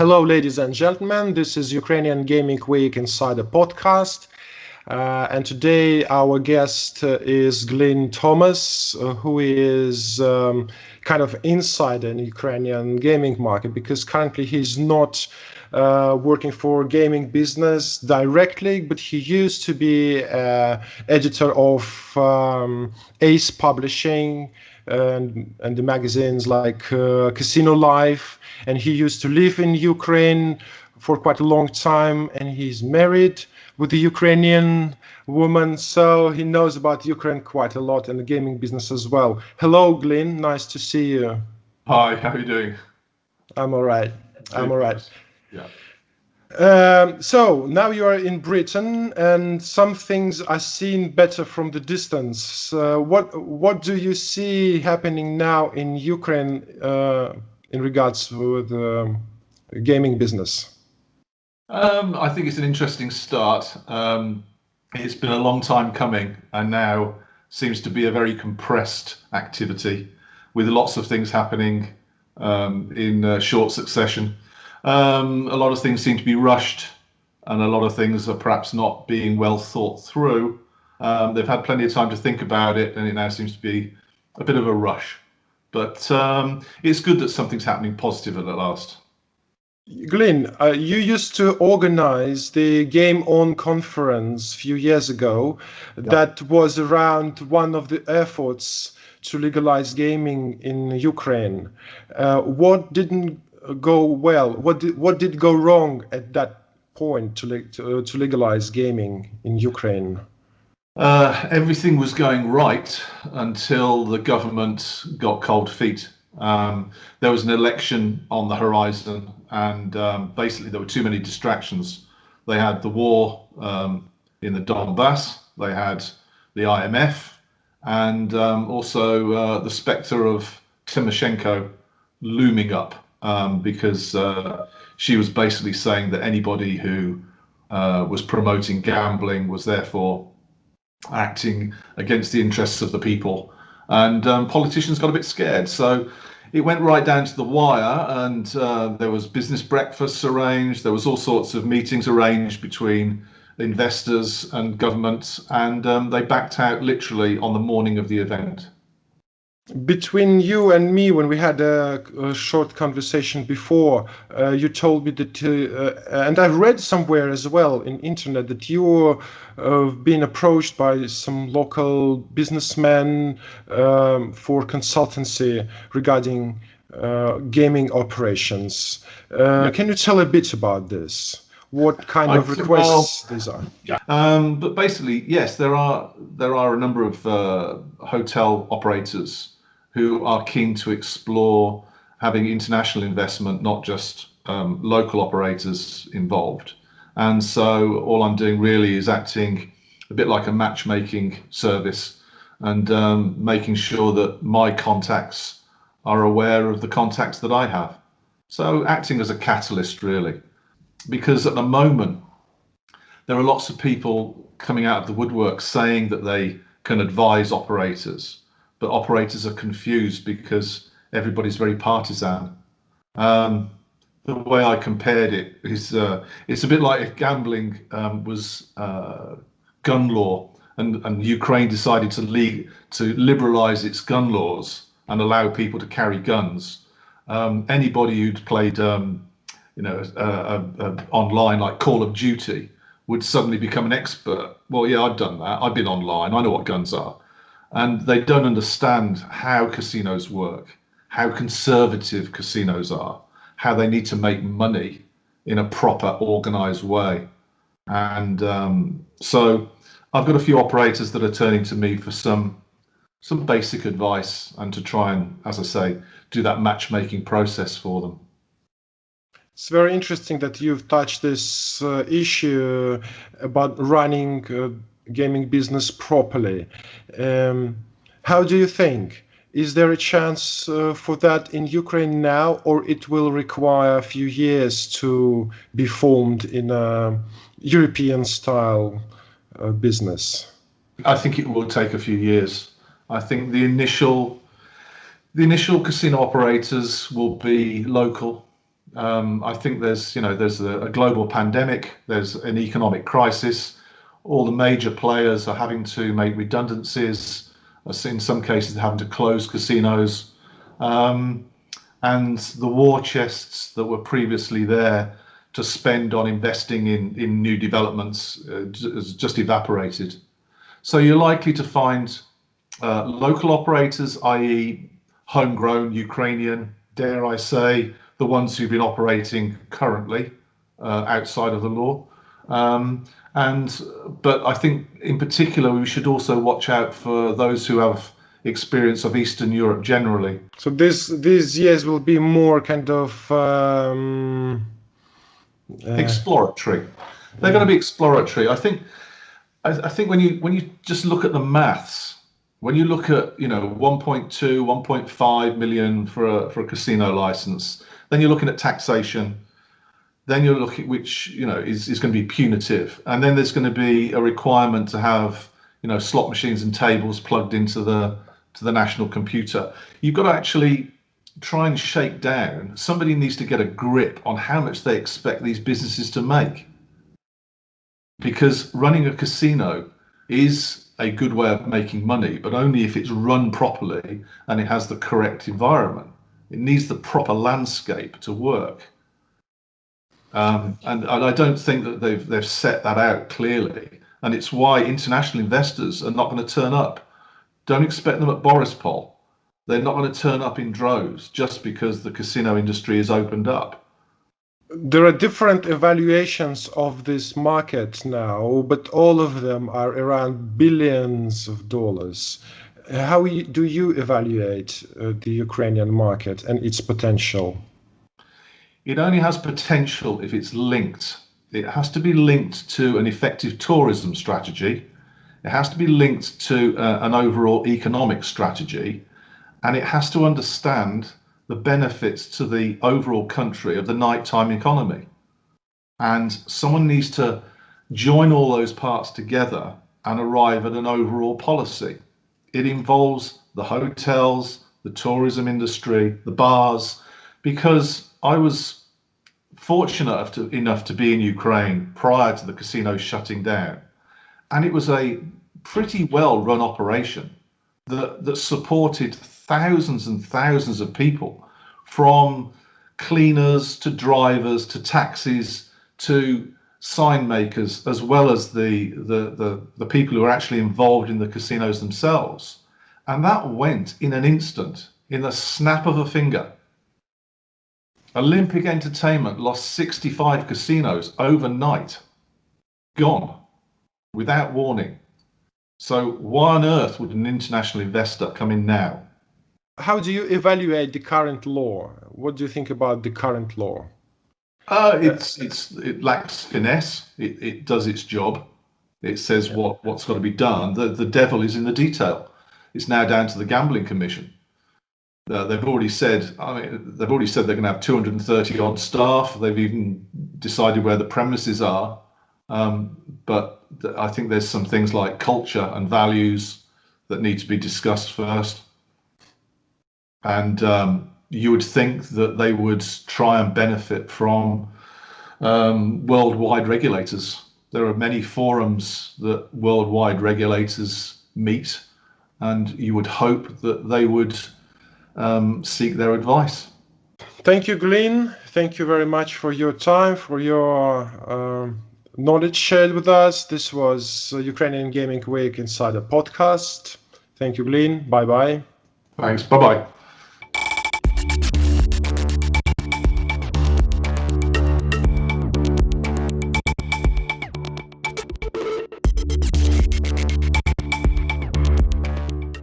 Hello, ladies and gentlemen. This is Ukrainian Gaming Week Insider Podcast. And today our guest is Glyn Thomas, who is kind of insider in the Ukrainian gaming market, because currently he's not working for gaming business directly, but he used to be editor of Ace Publishing and the magazines like Casino Life, and he used to live in Ukraine for quite a long time, and he's married with a Ukrainian woman, so he knows about Ukraine quite a lot and the gaming business as well. Hello, Glyn. Nice to see you. Hi, how are you doing? I'm all right. I'm all right. Yeah. So now you are in Britain, and some things are seen better from the distance. What do you see happening now in Ukraine in regards to the gaming business? I think it's an interesting start. It's been a long time coming, and now seems to be a very compressed activity with lots of things happening in short succession. A lot of things seem to be rushed, and a lot of things are perhaps not being well thought through. They've had plenty of time to think about it, and it now seems to be a bit of a rush. But it's good that something's happening positive at last. Glyn, you used to organize the Game On conference a few years ago. Yeah. That was around one of the efforts to legalize gaming in Ukraine. What didn't go well? What did go wrong at that point to legalize gaming in Ukraine? Everything was going right until the government got cold feet. There was an election on the horizon, and basically there were too many distractions. They had the war in the Donbass, they had the IMF, and also the spectre of Tymoshenko looming up, because she was basically saying that anybody who was promoting gambling was therefore acting against the interests of the people. And politicians got a bit scared. So it went right down to the wire, and there was business breakfasts arranged. There was all sorts of meetings arranged between investors and governments, and they backed out literally on the morning of the event. Between you and me, when we had a short conversation before, you told me that, and I've read somewhere as well in internet, that you have been approached by some local businessmen for consultancy regarding gaming operations. Can you tell a bit about this? What kind of requests these are? Yeah. But basically, yes, there are a number of hotel operators who are keen to explore having international investment, not just local operators involved. And so all I'm doing really is acting a bit like a matchmaking service, and making sure that my contacts are aware of the contacts that I have. So acting as a catalyst, really. Because at the moment, there are lots of people coming out of the woodwork saying that they can advise operators, but operators are confused because everybody's very partisan. The way I compared it is it's a bit like if gambling was gun law, and Ukraine decided to liberalize its gun laws and allow people to carry guns. Anybody who'd played online like Call of Duty would suddenly become an expert. Well, yeah, I've done that. I've been online. I know what guns are. And they don't understand how casinos work, how conservative casinos are, how they need to make money in a proper organized way. And so I've got a few operators that are turning to me for some basic advice, and to try and, as I say, do that matchmaking process for them. It's very interesting that you've touched this issue about running gaming business properly. How do you think? Is there a chance for that in Ukraine now, or it will require a few years to be formed in a European style business? I think it will take a few years. I think the initial casino operators will be local. I think there's a global pandemic, there's an economic crisis. All the major players are having to make redundancies. In some cases, they're having to close casinos. And the war chests that were previously there to spend on investing in new developments has just evaporated. So you're likely to find local operators, i.e. homegrown Ukrainian, dare I say, the ones who've been operating currently outside of the law. But I think in particular, we should also watch out for those who have experience of Eastern Europe generally. So these years will be more kind of exploratory. They're going to be exploratory. I think when you just look at the maths, when you look at 1.2, 1.5 million for a casino license, then you're looking at taxation, then you're looking which is going to be punitive, and then there's going to be a requirement to have slot machines and tables plugged into the national computer. You've got to actually try and shake down. Somebody needs to get a grip on how much they expect these businesses to make, because running a casino is a good way of making money, but only if it's run properly and it has the correct environment. It needs the proper landscape to work. And I don't think that they've set that out clearly, and it's why international investors are not going to turn up. Don't expect them at Borispol. They're not going to turn up in droves just because the casino industry is opened up. There are different evaluations of this market now, but all of them are around billions of dollars. How do you evaluate the Ukrainian market and its potential? It only has potential if it's linked. It has to be linked to an effective tourism strategy. It has to be linked to an overall economic strategy, and it has to understand the benefits to the overall country of the nighttime economy. And someone needs to join all those parts together and arrive at an overall policy. It involves the hotels, the tourism industry, the bars, because I was fortunate enough to be in Ukraine prior to the casinos shutting down. And it was a pretty well-run operation that supported thousands and thousands of people, from cleaners to drivers to taxis to sign makers, as well as the people who are actually involved in the casinos themselves. And that went in an instant, in the snap of a finger. Olympic Entertainment lost 65 casinos overnight, gone, without warning. So why on earth would an international investor come in now? How do you evaluate the current law? What do you think about the current law? It lacks finesse. It does its job. It says what's got to be done. The devil is in the detail. It's now down to the Gambling Commission. They've already said they're going to have 230 odd staff. They've even decided where the premises are. But I think there's some things like culture and values that need to be discussed first. And you would think that they would try and benefit from worldwide regulators. There are many forums that worldwide regulators meet, and you would hope that they would seek their advice. Thank you, Glyn. Thank you very much for your time, for your knowledge shared with us. This was Ukrainian Gaming Week Insider Podcast. Thank you, Glyn. Bye-bye. Thanks. Bye-bye.